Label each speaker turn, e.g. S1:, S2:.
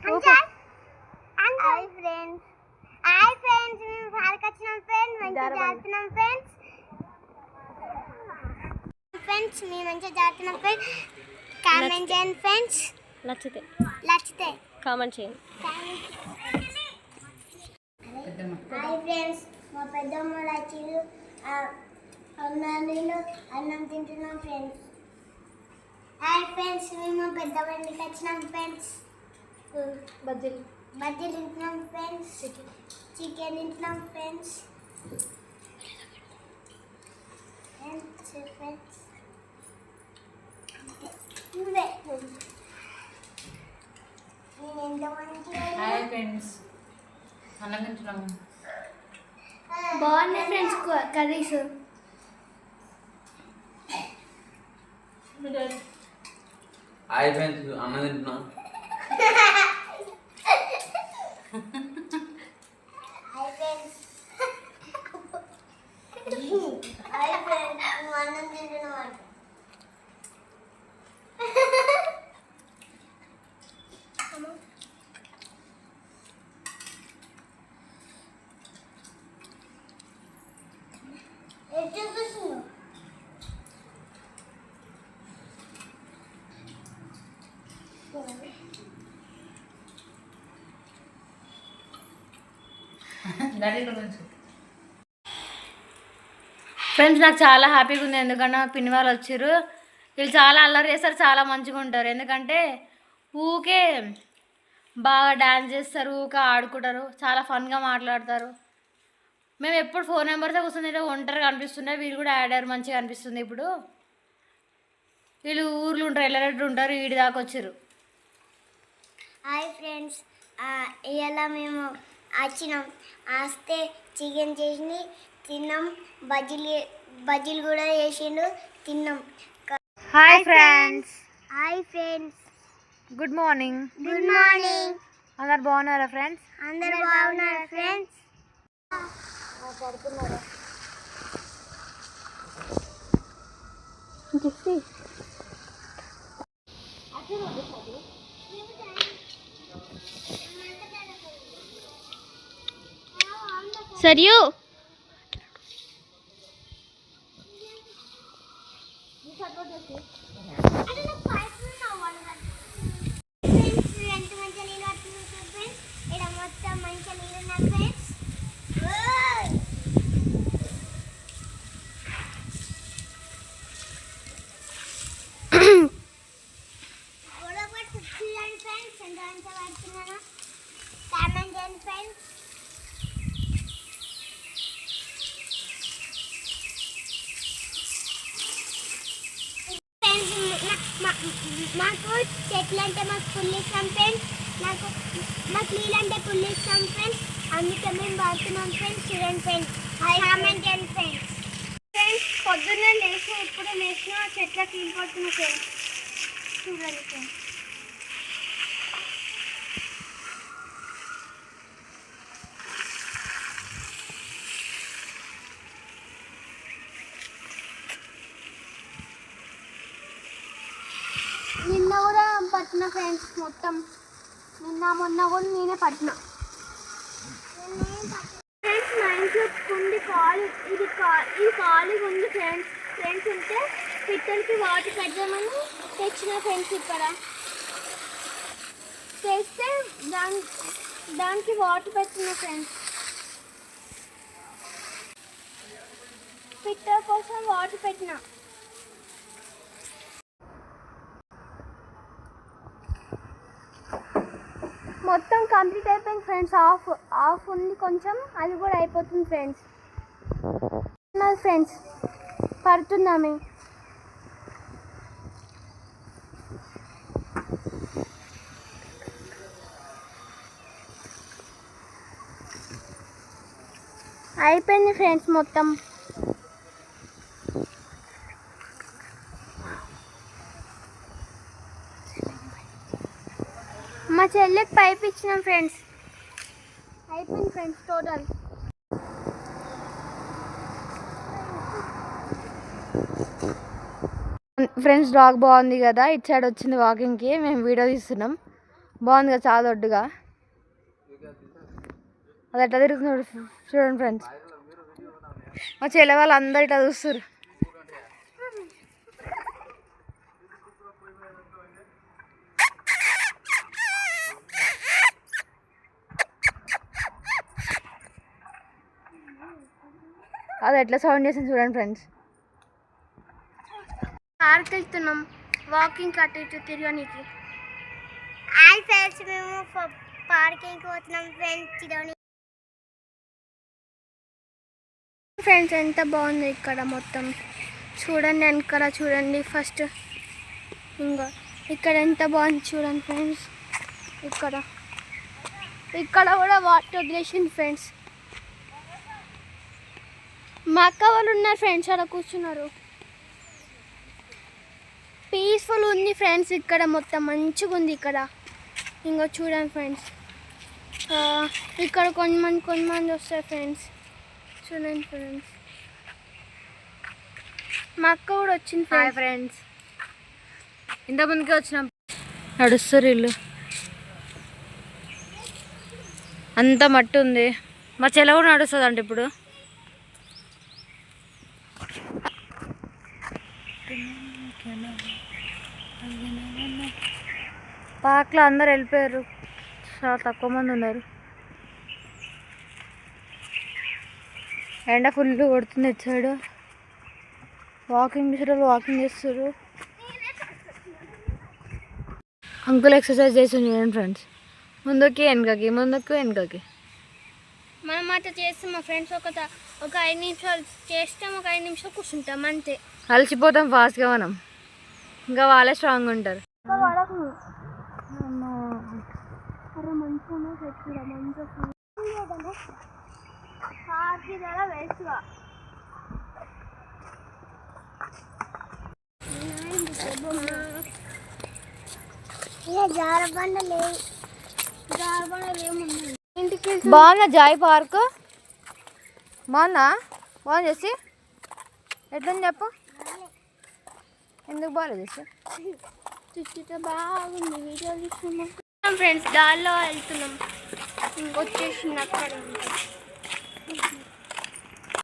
S1: Hi friends మేము park వచ్చినాం friends మంచిగా జారుతున్నాం ఫ్రెండ్స్ మేము మంచిగా జారుతున్నాం ఫ్రెండ్స్ కామెంట్ చేయండి ఫ్రెండ్స్ నచ్చితే
S2: కామెంట్ చేయండి.
S1: హాయ్ ఫ్రెండ్స్ మా పెద్దమ్మ వచ్చారు అన్నం తింటున్నాం ఫ్రెండ్స్. హాయ్ ఫ్రెండ్స్ మేము పెద్దమ్మ ఇంటికి వచ్చినాం ఫ్రెండ్స్. బజ్జీలు తింటున్నాం ఫ్రెండ్స్, చికెన్ తింటున్నాం ఫ్రెండ్స్.
S3: హాయ్ ఫ్రెండ్స్ అన్నం తింటున్నాము.
S1: బాగున్నాయి ఫ్రెండ్స్ కర్రీస్.
S4: హాయ్ ఫ్రెండ్స్ అన్నం తింటున్నాం.
S1: అన్నం తింటున్నాం.
S2: ఫ్రెండ్స్ నాకు చాలా హ్యాపీగా ఉంది, ఎందుకంటే పిన్ని వాళ్ళు వచ్చారు. వీళ్ళు చాలా అల్లరి చేస్తారు, చాలా మంచిగా ఉంటారు. ఎందుకంటే ఊకే బాగా డ్యాన్స్ చేస్తారు, ఊకే ఆడుకుంటారు, చాలా ఫన్గా మాట్లాడతారు. మేము ఎప్పుడు ఫోన్ నెంబర్తో కూర్చుని ఒంటరిగా అనిపిస్తుండే, వీళ్ళు కూడా యాడ్ అయ్యారు, మంచిగా అనిపిస్తుంది. ఇప్పుడు వీళ్ళు ఊర్లు ఉంటారు, ఎల్లరెడ్డి ఉంటారు, వీడి దాకా వచ్చారు.
S1: హాయ్ ఫ్రెండ్స్ ఇవాళ మేము వచ్చినాం. వస్తే చికెన్ చేసి తిన్నాం, బజ్జీలు కూడా చేసిండు తిన్నాం.
S2: Hi friends. Good morning. అందరు బాగున్నారా ఫ్రెండ్స్?
S1: అందరు బాగున్నారా ఫ్రెండ్స్?
S2: సరియు
S1: మాకు చెట్లు అంటే మాకు ఫుల్ ఇష్టం ఫ్రెండ్స్. మాకు నీళ్ళు అంటే ఫుల్ ఇష్టం ఫ్రెండ్స్. అందుకే మేము వాడుతున్నాం ఫ్రెండ్స్. చూడండి ఫ్రెండ్స్, కామెంట్ చేయండి ఫ్రెండ్స్. ఫ్రెండ్స్ పొద్దున్నే లేచి ఎప్పుడు లేచినా చెట్లకి నీళ్ళు పడుతున్నాం ఫ్రెండ్స్. చూడండి ఫ్రెండ్స్. నిన్న కూడా పట్టిన ఫ్రెండ్స్, మొత్తం నిన్న మొన్న కూడా నేనే పట్టిన ఫ్రెండ్స్. మా ఇంట్లో ఉంది ఖాళీ, ఇది ఖాళీగా ఉంది ఫ్రెండ్స్ ఉంటే పిట్టలకి వాటర్ పెడదామని తెచ్చిన ఫ్రెండ్స్. ఇక్కడ తెస్తే దానికి వాటర్ పెట్టిన ఫ్రెండ్స్. పిట్టల కోసం వాటర్ పెట్టిన. మొత్తం కంప్లీట్ అయిపోయింది ఫ్రెండ్స్. ఆఫ్ ఉంది కొంచెం, అది కూడా అయిపోతుంది ఫ్రెండ్స్. ఫ్రెండ్స్ పడుతుందామే. అయిపోయింది ఫ్రెండ్స్ మొత్తం. మా చెల్లికి పైప్ ఇచ్చినాం ఫ్రెండ్స్. అయిపోయింది ఫ్రెండ్స్ టోటల్.
S2: ఫ్రెండ్స్ డాగ్ బాగుంది కదా, ఇటు సైడ్ వచ్చింది వాకింగ్కి. మేము వీడియో తీస్తున్నాం. బాగుంది కదా చాలా దొడ్డుగా. అది ఎట్లా తిరుగుతున్నాడు చూడండి ఫ్రెండ్స్. మా చెల్లె వాళ్ళు అందరు ఇట్లా చూస్తారు. అది ఎట్లా సౌండ్ చేసింది చూడండి ఫ్రెండ్స్.
S1: పార్క్ వెళ్తున్నాం వాకింగ్ అటు ఇటు తిరగడానికి. హాయ్ ఫ్రెండ్స్, మేము పార్కింగ్కి పోతున్నాం ఫ్రెండ్స్. ఫ్రెండ్స్ ఎంత బాగుంది ఇక్కడ మొత్తం చూడండి. వెనకాల చూడండి ఫస్ట్. ఇంకా ఇక్కడ ఎంత బాగుంది చూడండి ఫ్రెండ్స్. ఇక్కడ కూడా వాటర్ వదిలేసింది ఫ్రెండ్స్. మా అక్క వాళ్ళు ఉన్నారు ఫ్రెండ్స్, అక్కడ కూర్చున్నారు. పీస్ఫుల్ ఉంది ఫ్రెండ్స్. ఇక్కడ మొత్తం మంచిగా ఉంది ఇక్కడ. ఇంకో చూడండి ఫ్రెండ్స్, ఇక్కడ కొంతమంది వస్తారు ఫ్రెండ్స్. చూడండి ఫ్రెండ్స్, మా అక్క కూడా వచ్చింది
S2: ఫ్రెండ్స్. ఇంతకుముందుకే వచ్చినాం. నడుస్తారు ఇల్లు అంత మట్టి ఉంది. మా చెల్ల కూడా నడుస్తుంది అంట ఇప్పుడు. పార్క్లో అందరు వెళ్ళిపోయారు, చాలా తక్కువ మంది ఉన్నారు. ఎండ ఫుల్ కొడుతుంది ఇటు సైడ్. వాకింగ్ చేస్తారు. అంకుల్ ఎక్సర్సైజ్ చేస్తుంది చూడండి ఫ్రెండ్స్. ముందుకి వెనకకి.
S1: మనం అట్లా చేస్తాం మా ఫ్రెండ్స్. ఒక 5 నిమిషాలు చేస్తాం, ఒక 5 నిమిషాలు కూర్చుంటాం అంతే.
S2: అలసిపోతాం ఫాస్ట్గా మనం. ఇంకా వాళ్ళే స్ట్రాంగ్ ఉంటారు. బాగుందా జాయ్ పార్క్? బాగుందా? బాగుంది చేసి ఎట్లుంది చెప్పు. ఎందుకు బాగాలేదు చేసి?
S1: బాగుంది. వీడియో తీసుకున్నాం ఫ్రెండ్స్, దారిలో వెళ్తున్నాం. ఇంకొచ్చేసింది అక్కడ.